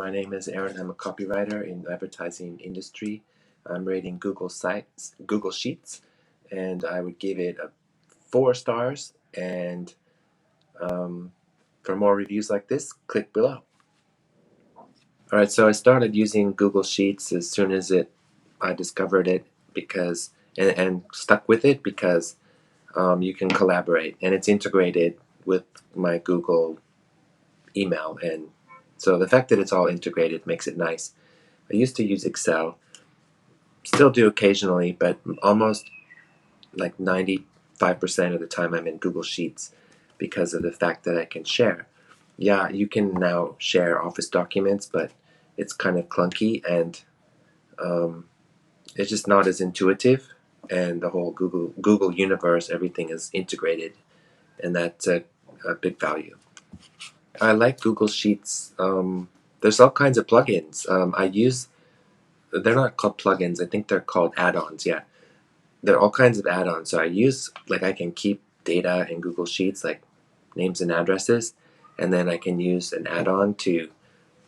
my name is Aaron. I'm a copywriter in the advertising industry. I'm rating Google Sheets, and I would give it 4 stars. And for more reviews like this, click below. All right, so I started using Google Sheets as soon as I discovered it because and stuck with it because you can collaborate and it's integrated with my Google email, and so the fact that it's all integrated makes it nice. I used to use Excel, still do occasionally, but almost like 95% of the time I'm in Google Sheets because of the fact that I can share. Yeah, you can now share Office documents, but it's kind of clunky and it's just not as intuitive. And the whole Google universe, everything is integrated, and that's a big value. I like Google Sheets. There's all kinds of plugins. They're not called plugins. I think they're called add-ons. Yeah, there are all kinds of add-ons. So I can keep data in Google Sheets, like names and addresses, and then I can use an add-on to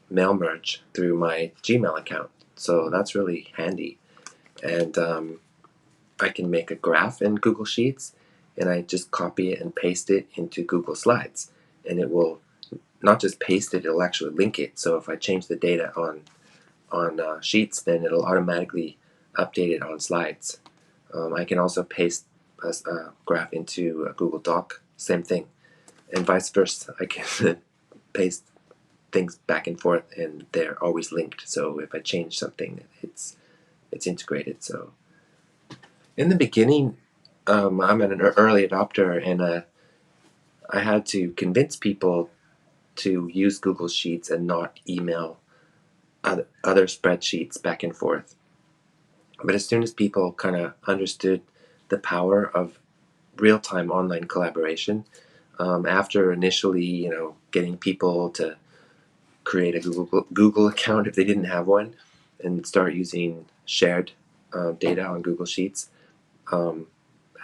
mail merge through my Gmail account. So that's really handy. And I can make a graph in Google Sheets, and I just copy it and paste it into Google Slides, and it will not just paste it; it'll actually link it. So if I change the data on Sheets, then it'll automatically update it on Slides. I can also paste a graph into a Google Doc, same thing, and vice versa. I can paste things back and forth, and they're always linked. So if I change something, it's integrated. So in the beginning, I'm an early adopter, and I had to convince people to use Google Sheets and not email other spreadsheets back and forth. But as soon as people kind of understood the power of real-time online collaboration, after initially, getting people to create a Google account if they didn't have one, and start using shared data on Google Sheets,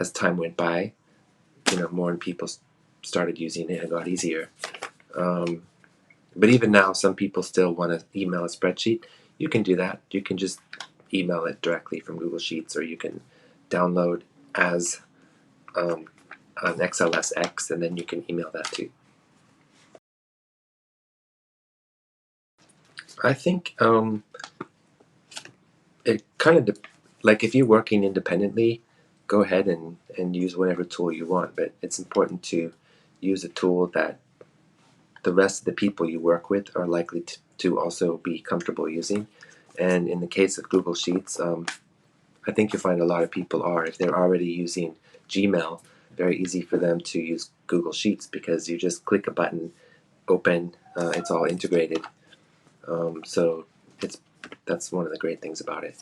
as time went by, more people started using it. It got easier. But even now, some people still want to email a spreadsheet. You can do that. You can just email it directly from Google Sheets, or you can download as an XLSX, and then you can email that too. I think it kind of like if you're working independently, go ahead and use whatever tool you want. But it's important to use a tool that the rest of the people you work with are likely to also be comfortable using. And in the case of Google Sheets, I think you'll find a lot of people are. If they're already using Gmail, very easy for them to use Google Sheets because you just click a button, open, it's all integrated. So that's one of the great things about it.